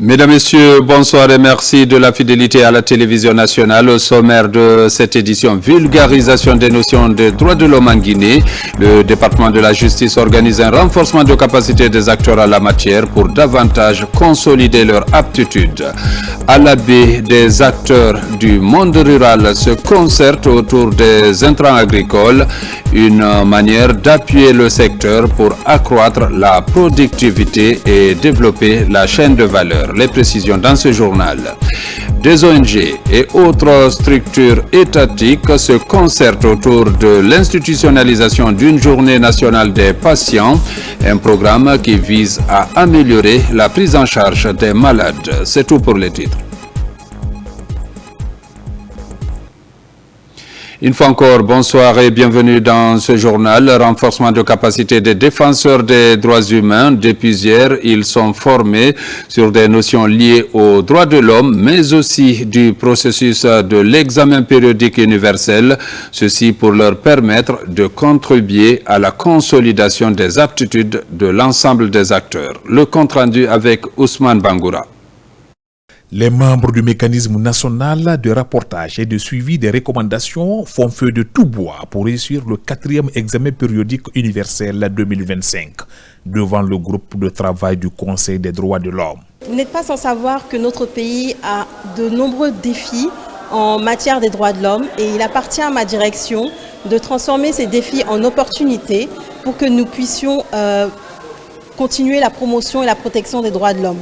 Mesdames, Messieurs, bonsoir et merci de la fidélité à la télévision nationale. Au sommaire de cette édition, vulgarisation des notions des droits de l'homme en Guinée. Le département de la justice organise un renforcement de capacité des acteurs en la matière pour davantage consolider leur aptitude. À la baie, des acteurs du monde rural se concertent autour des intrants agricoles, une manière d'appuyer le secteur pour accroître la productivité et développer la chaîne de valeur. Les précisions dans ce journal. Des ONG et autres structures étatiques se concertent autour de l'institutionnalisation d'une journée nationale des patients, un programme qui vise à améliorer la prise en charge des malades. C'est tout pour les titres. Une fois encore, bonsoir et bienvenue dans ce journal. Renforcement de capacité des défenseurs des droits humains. Depuis hier, ils sont formés sur des notions liées aux droits de l'homme, mais aussi du processus de l'examen périodique universel. Ceci pour leur permettre de contribuer à la consolidation des aptitudes de l'ensemble des acteurs. Le compte rendu avec Ousmane Bangoura. Les membres du mécanisme national de rapportage et de suivi des recommandations font feu de tout bois pour réussir le 4e examen périodique universel 2025 devant le groupe de travail du Conseil des droits de l'homme. Vous n'êtes pas sans savoir que notre pays a de nombreux défis en matière des droits de l'homme et il appartient à ma direction de transformer ces défis en opportunités pour que nous puissions continuer la promotion et la protection des droits de l'homme.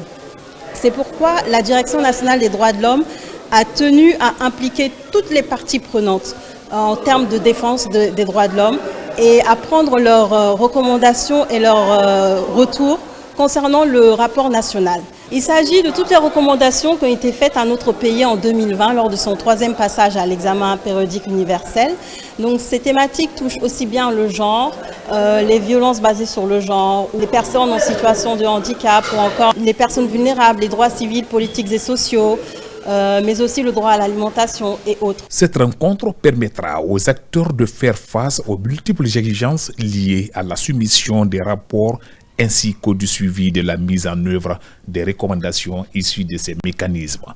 C'est pourquoi la Direction nationale des droits de l'homme a tenu à impliquer toutes les parties prenantes en termes de défense des droits de l'homme et à prendre leurs recommandations et leurs retours concernant le rapport national. Il s'agit de toutes les recommandations qui ont été faites à notre pays en 2020 lors de son 3e passage à l'examen périodique universel. Donc ces thématiques touchent aussi bien le genre, les violences basées sur le genre, les personnes en situation de handicap ou encore les personnes vulnérables, les droits civils, politiques et sociaux, mais aussi le droit à l'alimentation et autres. Cette rencontre permettra aux acteurs de faire face aux multiples exigences liées à la soumission des rapports ainsi qu'au du suivi de la mise en œuvre des recommandations issues de ces mécanismes.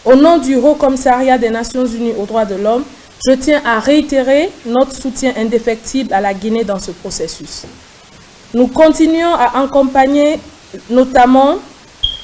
Au nom du Haut Commissariat des Nations Unies aux droits de l'homme, je tiens à réitérer notre soutien indéfectible à la Guinée dans ce processus. Nous continuons à accompagner notamment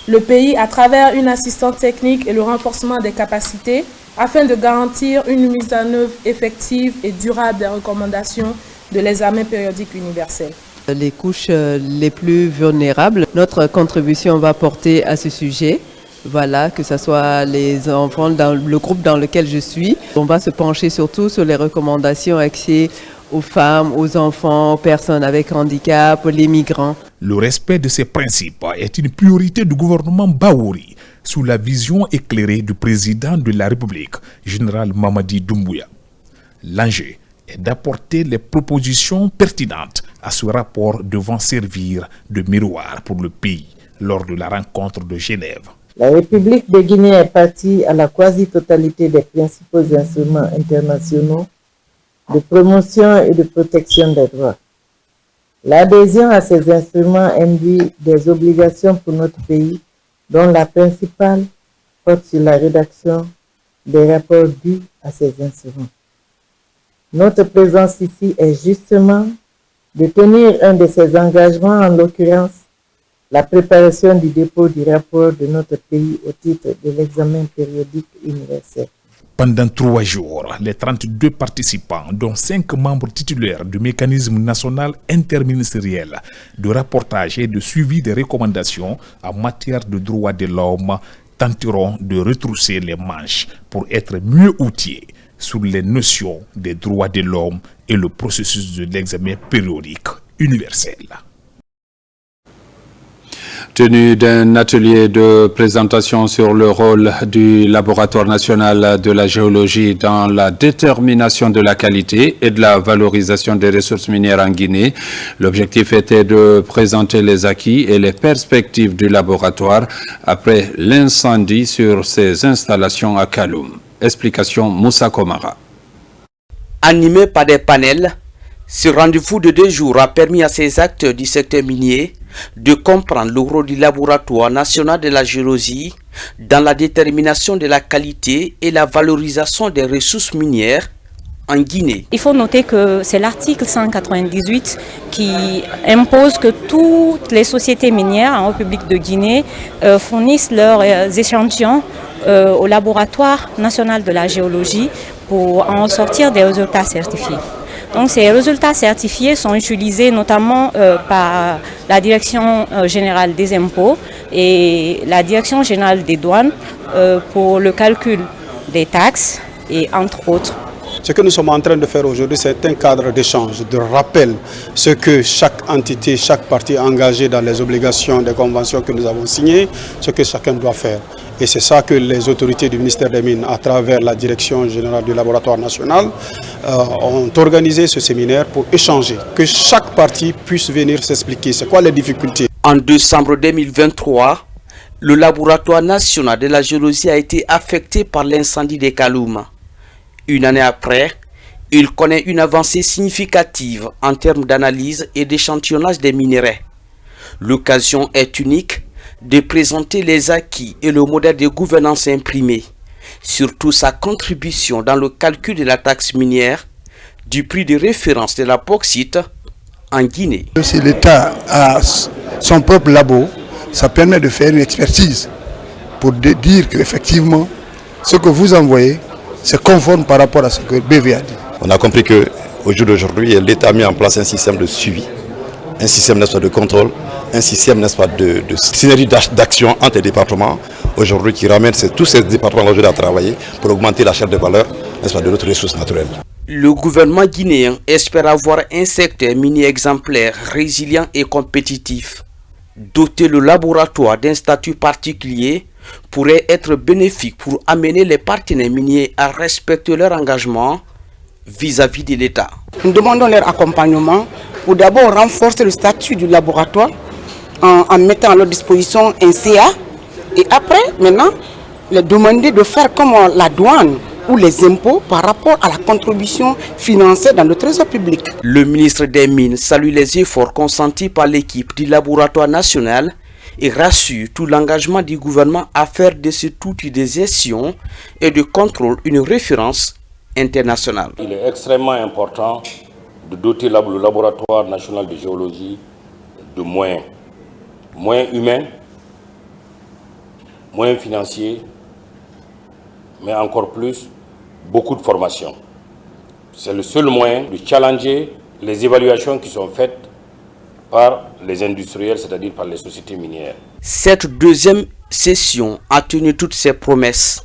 le pays à travers une assistance technique et le renforcement des capacités afin de garantir une mise en œuvre effective et durable des recommandations de l'examen périodique universel. Les couches les plus vulnérables, notre contribution va porter à ce sujet. Voilà, que ce soit les enfants dans le groupe dans lequel je suis. On va se pencher surtout sur les recommandations axées aux femmes, aux enfants, aux personnes avec handicap, les migrants. Le respect de ces principes est une priorité du gouvernement Bahouri sous la vision éclairée du président de la République, général Mamadi Doumbouya. L'enjeu est d'apporter les propositions pertinentes à ce rapport devant servir de miroir pour le pays lors de la rencontre de Genève. La République de Guinée est partie à la quasi-totalité des principaux instruments internationaux de promotion et de protection des droits. L'adhésion à ces instruments induit des obligations pour notre pays, dont la principale porte sur la rédaction des rapports dus à ces instruments. Notre présence ici est justement de tenir un de ces engagements, en l'occurrence la préparation du dépôt du rapport de notre pays au titre de l'examen périodique universel. Pendant 3 jours, les 32 participants, dont 5 membres titulaires du mécanisme national interministériel de rapportage et de suivi des recommandations en matière de droits de l'homme, tenteront de retrousser les manches pour être mieux outillés sur les notions des droits de l'homme et le processus de l'examen périodique universel. Tenue d'un atelier de présentation sur le rôle du Laboratoire national de la géologie dans la détermination de la qualité et de la valorisation des ressources minières en Guinée. L'objectif était de présenter les acquis et les perspectives du laboratoire après l'incendie sur ses installations à Kaloum. Explication Moussa Komara. Animé par des panels, ce rendez-vous de 2 jours a permis à ces acteurs du secteur minier de comprendre le rôle du Laboratoire national de la géologie dans la détermination de la qualité et la valorisation des ressources minières en Guinée. Il faut noter que c'est l'article 198 qui impose que toutes les sociétés minières en République de Guinée fournissent leurs échantillons au Laboratoire national de la géologie pour en sortir des résultats certifiés. Donc ces résultats certifiés sont utilisés notamment par la Direction générale des impôts et la Direction générale des douanes pour le calcul des taxes et entre autres. Ce que nous sommes en train de faire aujourd'hui, c'est un cadre d'échange, de rappel, ce que chaque entité, chaque partie a engagé dans les obligations des conventions que nous avons signées, ce que chacun doit faire. Et c'est ça que les autorités du ministère des Mines, à travers la direction générale du laboratoire national, ont organisé ce séminaire pour échanger, que chaque partie puisse venir s'expliquer. C'est quoi les difficultés? En décembre 2023, le laboratoire national de la géologie a été affecté par l'incendie de Kaloum. Une année après, il connaît une avancée significative en termes d'analyse et d'échantillonnage des minerais. L'occasion est unique de présenter les acquis et le modèle de gouvernance imprimé, surtout sa contribution dans le calcul de la taxe minière, du prix de référence de la bauxite en Guinée. Si l'État a son propre labo, ça permet de faire une expertise pour dire qu'effectivement, ce que vous envoyez, c'est conforme par rapport à ce que BV a dit. On a compris qu'au jour d'aujourd'hui, l'État a mis en place un système de suivi, un système n'est-ce pas, de contrôle, un système n'est-ce pas, de synergie d'action entre les départements, aujourd'hui qui ramène tous ces départements aujourd'hui à travailler pour augmenter la chaîne de valeur n'est-ce pas, de notre ressource naturelle. Le gouvernement guinéen espère avoir un secteur minier exemplaire, résilient et compétitif. Doter le laboratoire d'un statut particulier pourrait être bénéfique pour amener les partenaires miniers à respecter leur engagement vis-à-vis de l'État. Nous demandons leur accompagnement pour d'abord renforcer le statut du laboratoire en mettant à leur disposition un CA et après, maintenant, les demander de faire comme la douane ou les impôts par rapport à la contribution financière dans le trésor public. Le ministre des Mines salue les efforts consentis par l'équipe du laboratoire national et rassure tout l'engagement du gouvernement à faire de cet outil de gestion et de contrôle une référence internationale. Il est extrêmement important de doter le laboratoire national de géologie de moyens humains, moyens financiers, mais encore plus, beaucoup de formation. C'est le seul moyen de challenger les évaluations qui sont faites par les industriels, c'est-à-dire par les sociétés minières. Cette deuxième session a tenu toutes ses promesses.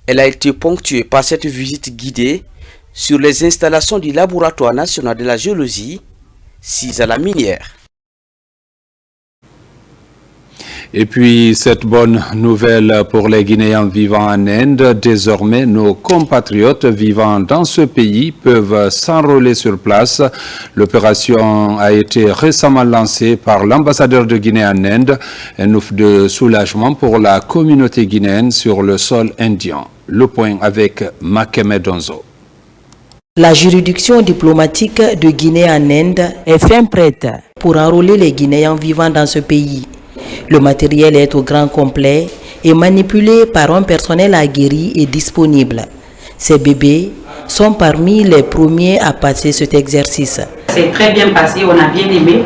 Elle a été ponctuée par cette visite guidée sur les installations du Laboratoire national de la géologie, 6 à la minière. Et puis, cette bonne nouvelle pour les Guinéens vivant en Inde, désormais nos compatriotes vivant dans ce pays peuvent s'enrôler sur place. L'opération a été récemment lancée par l'ambassadeur de Guinée en Inde, un ouf de soulagement pour la communauté guinéenne sur le sol indien. Le point avec Makeme Donzo. La juridiction diplomatique de Guinée en Inde est fin prête pour enrôler les Guinéens vivant dans ce pays. Le matériel est au grand complet et manipulé par un personnel aguerri et disponible. Ces bébés sont parmi les premiers à passer cet exercice. C'est très bien passé, on a bien aimé,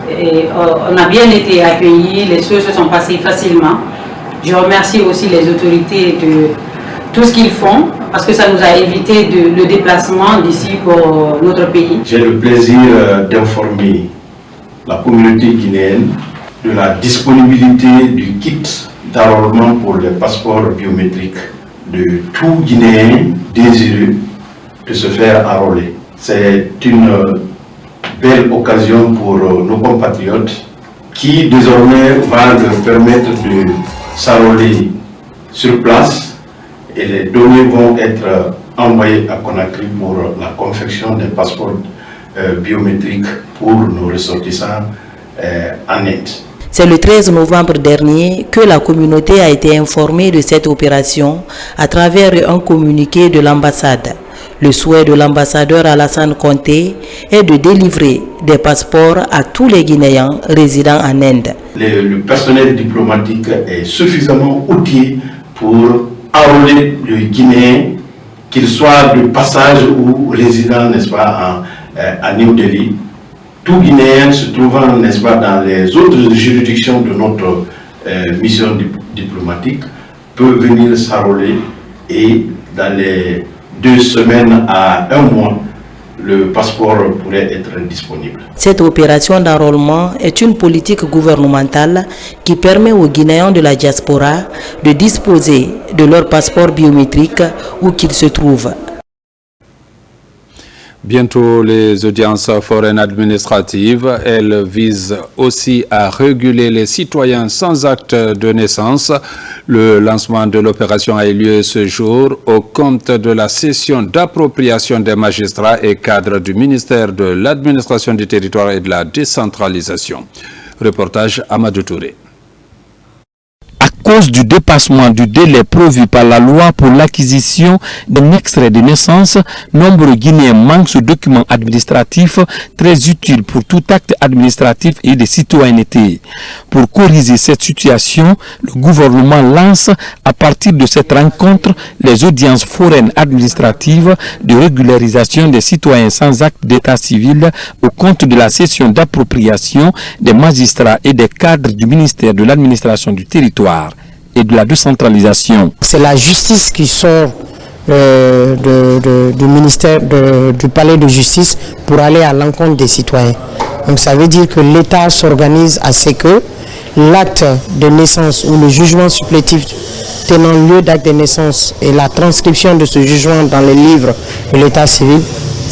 et on a bien été accueillis, les choses se sont passées facilement. Je remercie aussi les autorités de tout ce qu'ils font, parce que ça nous a évité le déplacement d'ici pour notre pays. J'ai le plaisir d'informer la communauté guinéenne de la disponibilité du kit d'enrôlement pour les passeports biométriques de tout Guinéen désireux de se faire enrôler. C'est une belle occasion pour nos compatriotes qui désormais va leur permettre de s'enrôler sur place et les données vont être envoyées à Conakry pour la confection des passeports biométriques pour nos ressortissants en Inde. C'est le 13 novembre dernier que la communauté a été informée de cette opération à travers un communiqué de l'ambassade. Le souhait de l'ambassadeur Alassane Conté est de délivrer des passeports à tous les Guinéens résidant en Inde. Le personnel diplomatique est suffisamment outillé pour enrôler le Guinéen, qu'il soit de passage ou résident, n'est-ce pas, à New Delhi. Tout Guinéen se trouvant, n'est-ce pas, dans les autres juridictions de notre mission diplomatique peut venir s'enrôler et dans les 2 semaines à 1 mois, le passeport pourrait être disponible. Cette opération d'enrôlement est une politique gouvernementale qui permet aux Guinéens de la diaspora de disposer de leur passeport biométrique où qu'ils se trouvent. Bientôt les audiences foraines administratives, elles visent aussi à réguler les citoyens sans acte de naissance. Le lancement de l'opération a eu lieu ce jour au compte de la session d'appropriation des magistrats et cadres du ministère de l'administration du territoire et de la décentralisation. Reportage Amadou Touré. À cause du dépassement du délai prévu par la loi pour l'acquisition d'un extrait de naissance, nombreux Guinéens manquent ce document administratif très utile pour tout acte administratif et de citoyenneté. Pour corriger cette situation, le gouvernement lance à partir de cette rencontre les audiences foraines administratives de régularisation des citoyens sans acte d'état civil au compte de la session d'appropriation des magistrats et des cadres du ministère de l'administration du territoire et de la décentralisation. C'est la justice qui sort du ministère, du palais de justice pour aller à l'encontre des citoyens. Donc ça veut dire que l'État s'organise à ce que l'acte de naissance ou le jugement supplétif tenant lieu d'acte de naissance et la transcription de ce jugement dans les livres de l'État civil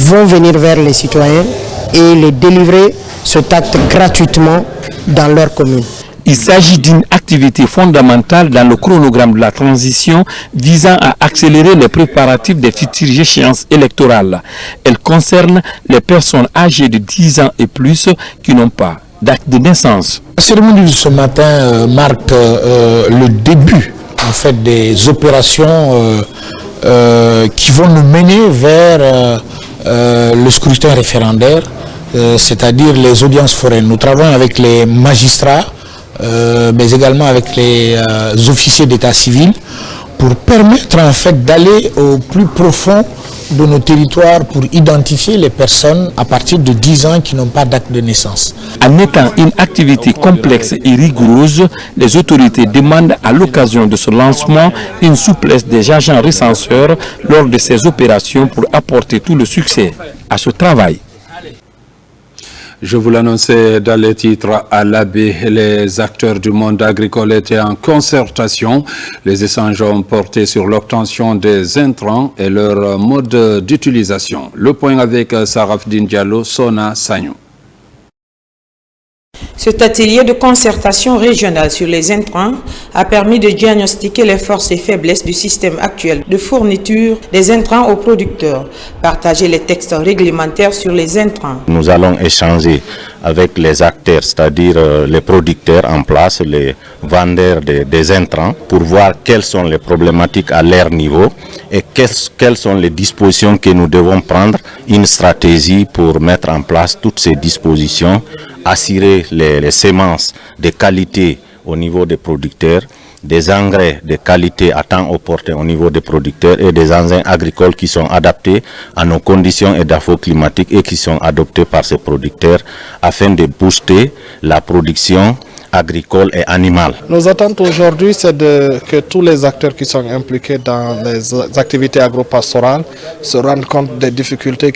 vont venir vers les citoyens et les délivrer cet acte gratuitement dans leur commune. Il s'agit d'une activité fondamentale dans le chronogramme de la transition visant à accélérer les préparatifs des futures échéances électorales. Elle concerne les personnes âgées de 10 ans et plus qui n'ont pas d'acte de naissance. La cérémonie de ce matin marque le début en fait, des opérations qui vont nous mener vers le scrutin référendaire, c'est-à-dire les audiences foraines. Nous travaillons avec les magistrats, mais également avec les officiers d'état civil pour permettre en fait d'aller au plus profond de nos territoires pour identifier les personnes à partir de 10 ans qui n'ont pas d'acte de naissance. En étant une activité complexe et rigoureuse, les autorités demandent à l'occasion de ce lancement une souplesse des agents recenseurs lors de ces opérations pour apporter tout le succès à ce travail. Je vous l'annonçais dans les titres à l'AB, les acteurs du monde agricole étaient en concertation. Les échanges ont porté sur l'obtention des intrants et leur mode d'utilisation. Le point avec Sarafdine Diallo, Sona Sagnon. Cet atelier de concertation régionale sur les intrants a permis de diagnostiquer les forces et faiblesses du système actuel de fourniture des intrants aux producteurs, partager les textes réglementaires sur les intrants. Nous allons échanger avec les acteurs, c'est-à-dire les producteurs en place, les vendeurs des intrants, pour voir quelles sont les problématiques à leur niveau et quelles sont les dispositions que nous devons prendre, une stratégie pour mettre en place toutes ces dispositions, assurer les semences de qualité au niveau des producteurs, des engrais de qualité à temps opportun au niveau des producteurs et des engins agricoles qui sont adaptés à nos conditions et d'affort climatique et qui sont adoptés par ces producteurs afin de booster la production agricole et animale. Nos attentes aujourd'hui, c'est que tous les acteurs qui sont impliqués dans les activités agro-pastorales se rendent compte des difficultés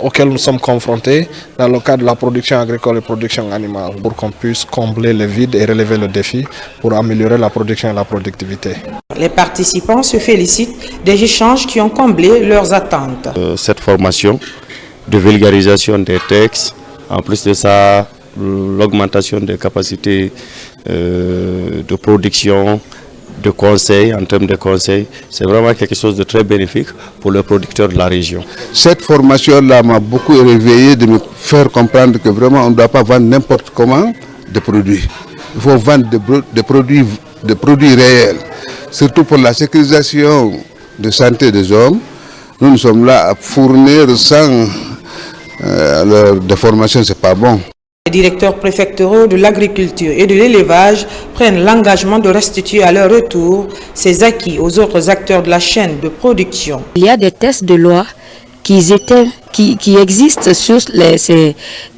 auxquelles nous sommes confrontés dans le cadre de la production agricole et production animale, pour qu'on puisse combler les vides et relever le défi pour améliorer la production et la productivité. Les participants se félicitent des échanges qui ont comblé leurs attentes. Cette formation de vulgarisation des textes, en plus de ça, l'augmentation des capacités de production, de conseil, en termes de conseil. C'est vraiment quelque chose de très bénéfique pour les producteurs de la région. Cette formation-là m'a beaucoup réveillé de me faire comprendre que vraiment on ne doit pas vendre n'importe comment des produits. Il faut vendre des produits réels, surtout pour la sécurisation de santé des hommes. Nous sommes là à fournir sans de formation, c'est pas bon. Les directeurs préfectoraux de l'agriculture et de l'élevage prennent l'engagement de restituer à leur retour ces acquis aux autres acteurs de la chaîne de production. Il y a des tests de loi qui existent sur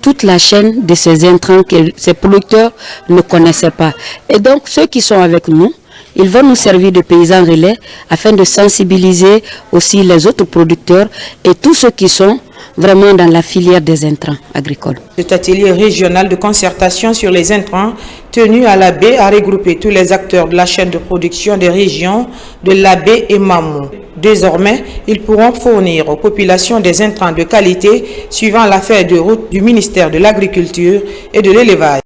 toute la chaîne de ces intrants que ces producteurs ne connaissaient pas. Et donc ceux qui sont avec nous, ils vont nous servir de paysans relais afin de sensibiliser aussi les autres producteurs et tous ceux qui sont vraiment dans la filière des intrants agricoles. Cet atelier régional de concertation sur les intrants tenu à la baie a regroupé tous les acteurs de la chaîne de production des régions de la baie et Mamou. Désormais, ils pourront fournir aux populations des intrants de qualité suivant la feuille de route du ministère de l'Agriculture et de l'Élevage.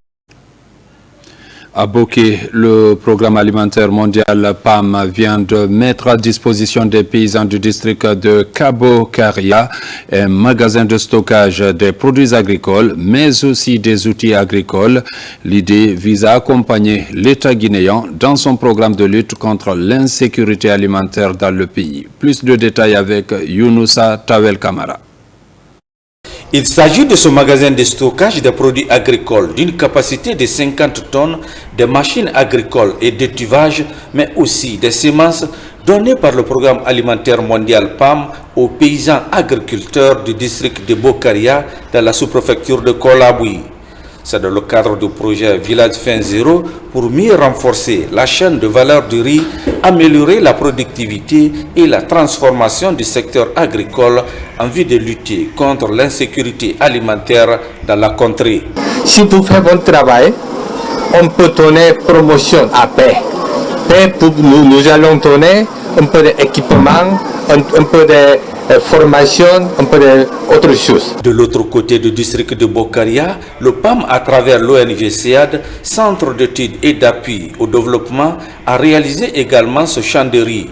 À Bokeh, le programme alimentaire mondial PAM vient de mettre à disposition des paysans du district de Cabo Caria un magasin de stockage des produits agricoles, mais aussi des outils agricoles. L'idée vise à accompagner l'État guinéen dans son programme de lutte contre l'insécurité alimentaire dans le pays. Plus de détails avec Younousa Tawel Kamara. Il s'agit de ce magasin de stockage des produits agricoles d'une capacité de 50 tonnes, de machines agricoles et d'étuvage, mais aussi des semences données par le programme alimentaire mondial PAM aux paysans agriculteurs du district de Bokaria dans la sous-préfecture de Kolaboui. C'est dans le cadre du projet Village Fin Zéro pour mieux renforcer la chaîne de valeur du riz, améliorer la productivité et la transformation du secteur agricole en vue de lutter contre l'insécurité alimentaire dans la contrée. Si vous faites bon travail, on peut donner promotion à paix. Paix pour nous allons donner un peu d'équipement, un peu de formation, un peu d'autres choses. De l'autre côté du district de Bokaria, le PAM, à travers l'ONG SEAD, Centre d'études et d'appui au développement, a réalisé également ce champ de riz.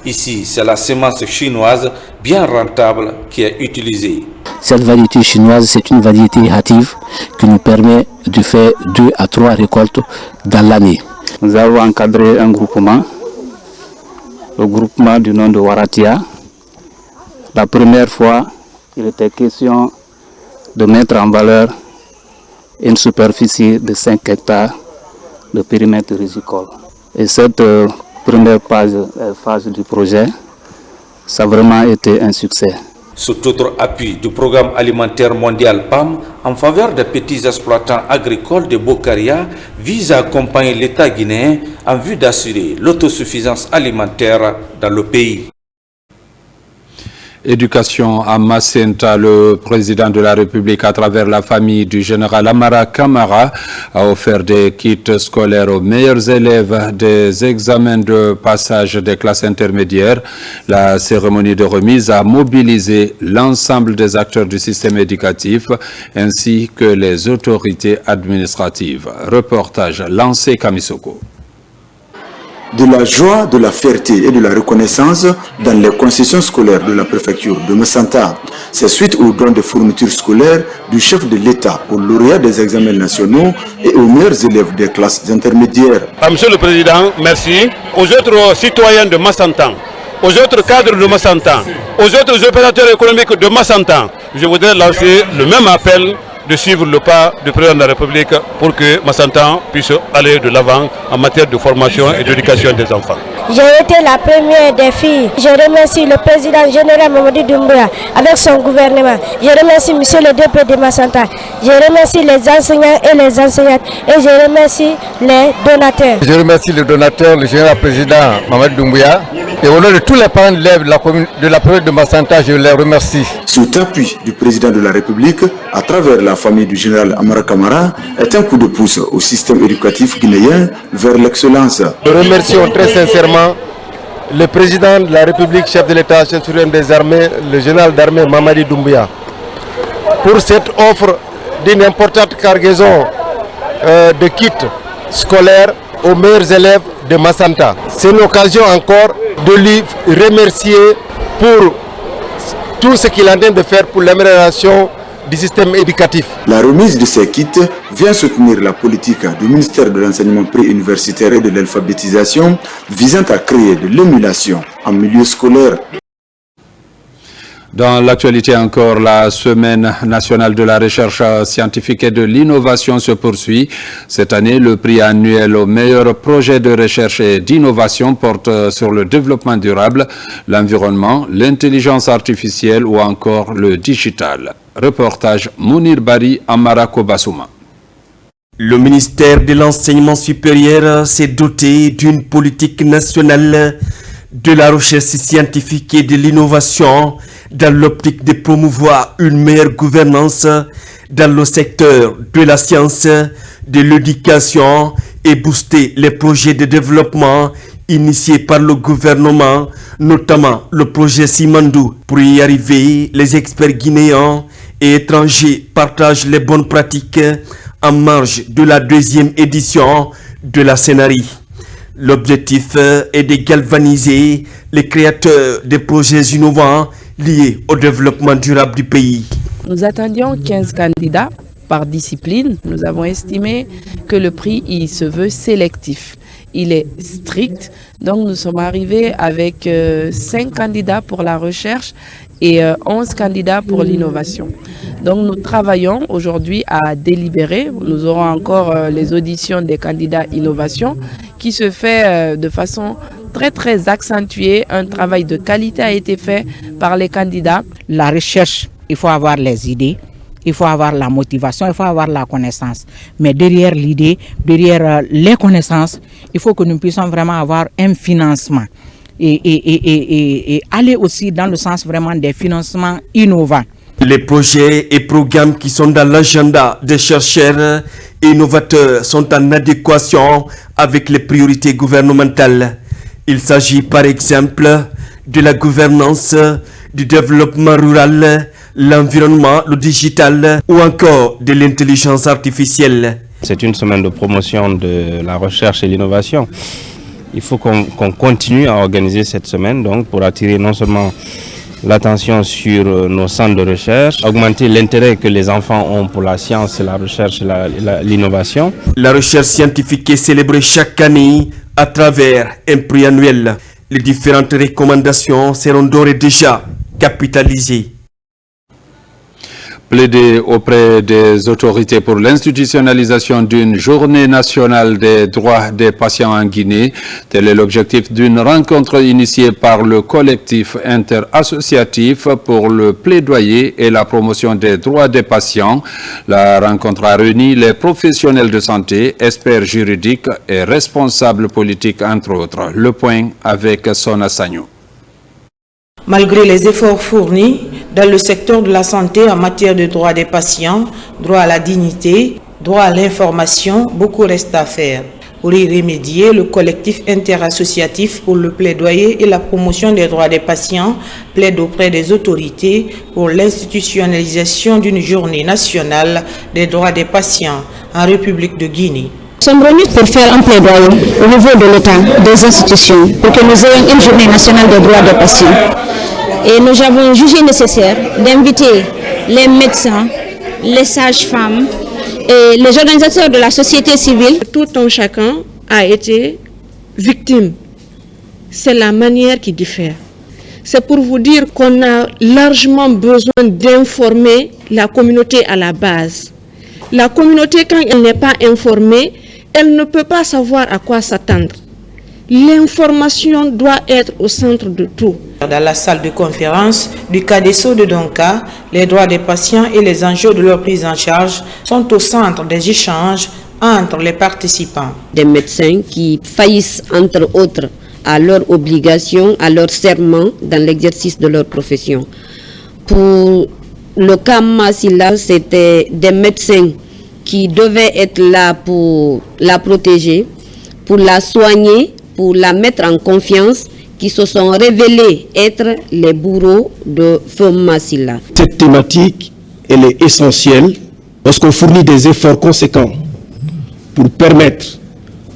Ici, c'est la semence chinoise bien rentable qui est utilisée. Cette variété chinoise, c'est une variété hâtive qui nous permet de faire 2 à 3 récoltes dans l'année. Nous avons encadré un groupement, le groupement du nom de Waratia. La première fois, il était question de mettre en valeur une superficie de 5 hectares de périmètre risicole. Et cette première phase du projet, ça a vraiment été un succès. Sous autre appui du programme alimentaire mondial PAM en faveur des petits exploitants agricoles de Bokaria vise à accompagner l'État guinéen en vue d'assurer l'autosuffisance alimentaire dans le pays. Éducation à Macenta, le président de la République, à travers la famille du général Amara Kamara, a offert des kits scolaires aux meilleurs élèves des examens de passage des classes intermédiaires. La cérémonie de remise a mobilisé l'ensemble des acteurs du système éducatif ainsi que les autorités administratives. Reportage lancé Kamisoko. De la joie, de la fierté et de la reconnaissance dans les concessions scolaires de la préfecture de Macenta. C'est suite au don de fournitures scolaires du chef de l'État aux lauréats des examens nationaux et aux meilleurs élèves des classes intermédiaires. Monsieur le Président, merci. Aux autres citoyens de Macenta, aux autres cadres de Macenta, aux autres opérateurs économiques de Macenta, je voudrais lancer le même appel de suivre le pas du président de la République pour que Macenta puisse aller de l'avant en matière de formation et d'éducation des enfants. J'ai été la première des filles. Je remercie le président général Mamadi Doumbouya avec son gouvernement. Je remercie monsieur le député de Macenta. Je remercie les enseignants et les enseignantes. Et je remercie les donateurs. Je remercie le donateur, le général président Mamadi Doumbouya. Et au nom de tous les parents d'élèves de la province de Macenta, je les remercie. Sous appui du président de la République, à travers la famille du général Amara Kamara, est un coup de pouce au système éducatif guinéen vers l'excellence. Nous remercions très sincèrement le président de la République, chef de l'État, chef suprême des armées, le général d'armée Mamadi Doumbouya, pour cette offre d'une importante cargaison de kits scolaires aux meilleurs élèves de Massanta. C'est l'occasion encore de lui remercier pour tout ce qu'il est en train de faire pour l'amélioration du système éducatif. La remise de ces kits vient soutenir la politique du ministère de l'enseignement préuniversitaire et de l'alphabétisation visant à créer de l'émulation en milieu scolaire. Dans l'actualité encore, la semaine nationale de la recherche scientifique et de l'innovation se poursuit. Cette année, le prix annuel au meilleur projet de recherche et d'innovation porte sur le développement durable, l'environnement, l'intelligence artificielle ou encore le digital. Reportage Mounir Bari, Amara Kobasouma. Le ministère de l'enseignement supérieur s'est doté d'une politique nationale de la recherche scientifique et de l'innovation dans l'optique de promouvoir une meilleure gouvernance dans le secteur de la science, de l'éducation et booster les projets de développement initiés par le gouvernement, notamment le projet Simandou. Pour y arriver, les experts guinéens et étrangers partagent les bonnes pratiques en marge de la 2e édition de la Scénarii. L'objectif est de galvaniser les créateurs des projets innovants liés au développement durable du pays. Nous attendions 15 candidats par discipline. Nous avons estimé que le prix il se veut sélectif. Il est strict. Donc nous sommes arrivés avec 5 candidats pour la recherche et 11 candidats pour l'innovation. Donc nous travaillons aujourd'hui à délibérer. Nous aurons encore les auditions des candidats innovation qui se fait de façon très accentuée. Un travail de qualité a été fait par les candidats. La recherche, il faut avoir les idées, il faut avoir la motivation, il faut avoir la connaissance. Mais derrière l'idée, derrière les connaissances, il faut que nous puissions vraiment avoir un financement. Et aller aussi dans le sens vraiment des financements innovants. Les projets et programmes qui sont dans l'agenda des chercheurs et innovateurs sont en adéquation avec les priorités gouvernementales. Il s'agit par exemple de la gouvernance, du développement rural, l'environnement, le digital ou encore de l'intelligence artificielle. C'est une semaine de promotion de la recherche et l'innovation. Il faut qu'on continue à organiser cette semaine donc, pour attirer non seulement l'attention sur nos centres de recherche, augmenter l'intérêt que les enfants ont pour la science, la recherche et l'innovation. La recherche scientifique est célébrée chaque année à travers un prix annuel. Les différentes recommandations seront d'ores et déjà capitalisées. Plaider auprès des autorités pour l'institutionnalisation d'une journée nationale des droits des patients en Guinée. Tel est l'objectif d'une rencontre initiée par le collectif interassociatif pour le plaidoyer et la promotion des droits des patients. La rencontre a réuni les professionnels de santé, experts juridiques et responsables politiques, entre autres. Le point avec Sona Sagnou. Malgré les efforts fournis dans le secteur de la santé en matière de droits des patients, droit à la dignité, droit à l'information, beaucoup reste à faire. Pour y remédier, le collectif interassociatif pour le plaidoyer et la promotion des droits des patients plaide auprès des autorités pour l'institutionnalisation d'une journée nationale des droits des patients en République de Guinée. Nous sommes venus pour faire un plaidoyer au niveau de l'État, des institutions, pour que nous ayons une journée nationale des droits des patients. Et nous avons jugé nécessaire d'inviter les médecins, les sages-femmes et les organisateurs de la société civile. Tout un chacun a été victime. C'est la manière qui diffère. C'est pour vous dire qu'on a largement besoin d'informer la communauté à la base. La communauté, quand elle n'est pas informée, elle ne peut pas savoir à quoi s'attendre. L'information doit être au centre de tout. Dans la salle de conférence du CADESO de Donka, les droits des patients et les enjeux de leur prise en charge sont au centre des échanges entre les participants. Des médecins qui faillissent, entre autres, à leurs obligations, à leurs serments dans l'exercice de leur profession. Pour le cas Massila, c'était des médecins qui devaient être là pour la protéger, pour la soigner, pour la mettre en confiance, qui se sont révélés être les bourreaux de Feu Massila. Cette thématique, elle est essentielle lorsqu'on fournit des efforts conséquents pour permettre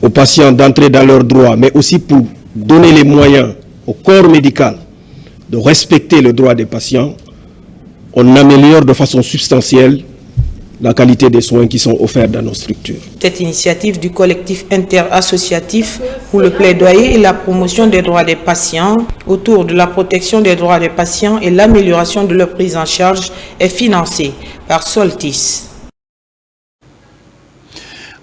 aux patients d'entrer dans leurs droits, mais aussi pour donner les moyens au corps médical de respecter le droit des patients, on améliore de façon substantielle la qualité des soins qui sont offerts dans nos structures. Cette initiative du collectif interassociatif pour le plaidoyer et la promotion des droits des patients autour de la protection des droits des patients et l'amélioration de leur prise en charge est financée par Soltis.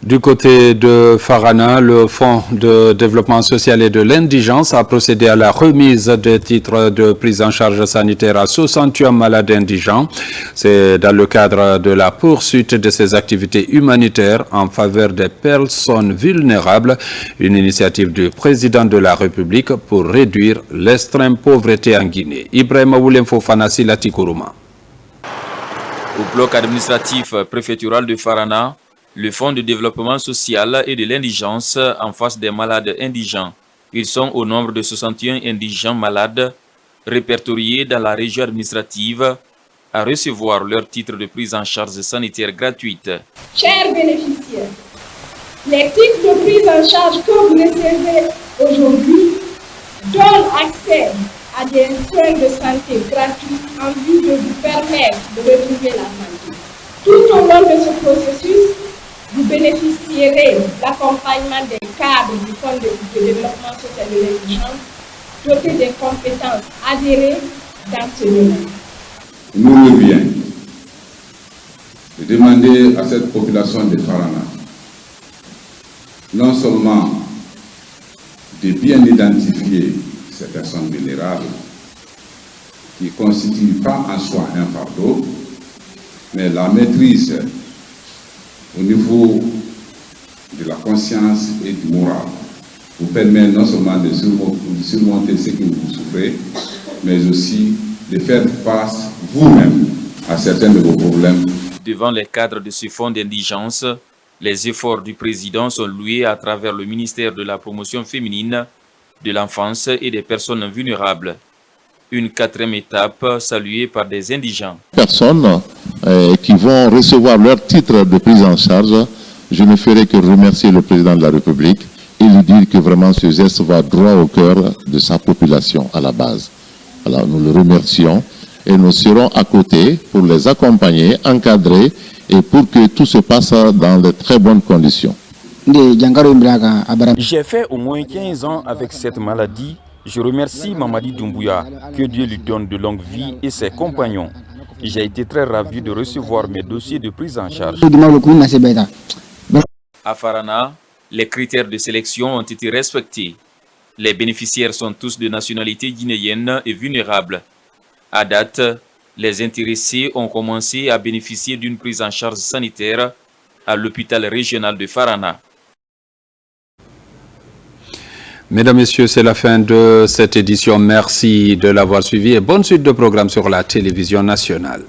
Du côté de Farana, le Fonds de développement social et de l'indigence a procédé à la remise des titres de prise en charge sanitaire à 61 malades indigents. C'est dans le cadre de la poursuite de ces activités humanitaires en faveur des personnes vulnérables, une initiative du président de la République pour réduire l'extrême pauvreté en Guinée. Ibrahim Aboulem Fofana Silati Kourouma. Au bloc administratif préfectural de Farana, le Fonds de développement social et de l'indigence en face des malades indigents. Ils sont au nombre de 61 indigents malades répertoriés dans la région administrative à recevoir leur titre de prise en charge sanitaire gratuite. Chers bénéficiaires, les titres de prise en charge que vous recevez aujourd'hui donnent accès à des soins de santé gratuits en vue de vous permettre de retrouver la santé. Tout au long de ce processus, vous bénéficierez de l'accompagnement des cadres du Fonds de développement social et de l'indigence, dotés des compétences adhérées dans ce domaine. Il nous revient de demander à cette population de Farana non seulement de bien identifier ces personnes vulnérables qui ne constituent pas en soi un fardeau, mais la maîtrise au niveau de la conscience et du moral vous permet non seulement de surmonter ce que vous souffrez, mais aussi de faire face vous-même à certains de vos problèmes. Devant les cadres de ce fonds d'indigence, les efforts du président sont loués à travers le ministère de la promotion féminine, de l'enfance et des personnes vulnérables. Une quatrième étape saluée par des indigents. Personnes qui vont recevoir leur titre de prise en charge, je ne ferai que remercier le président de la République et lui dire que vraiment ce geste va droit au cœur de sa population à la base. Alors nous le remercions et nous serons à côté pour les accompagner, encadrer et pour que tout se passe dans de très bonnes conditions. J'ai fait au moins 15 ans avec cette maladie. Je remercie Mamadi Doumbouya, que Dieu lui donne de longue vie et ses compagnons. J'ai été très ravi de recevoir mes dossiers de prise en charge. À Farana, les critères de sélection ont été respectés. Les bénéficiaires sont tous de nationalité guinéenne et vulnérables. À date, les intéressés ont commencé à bénéficier d'une prise en charge sanitaire à l'hôpital régional de Farana. Mesdames, Messieurs, c'est la fin de cette édition. Merci de l'avoir suivi et bonne suite de programmes sur la télévision nationale.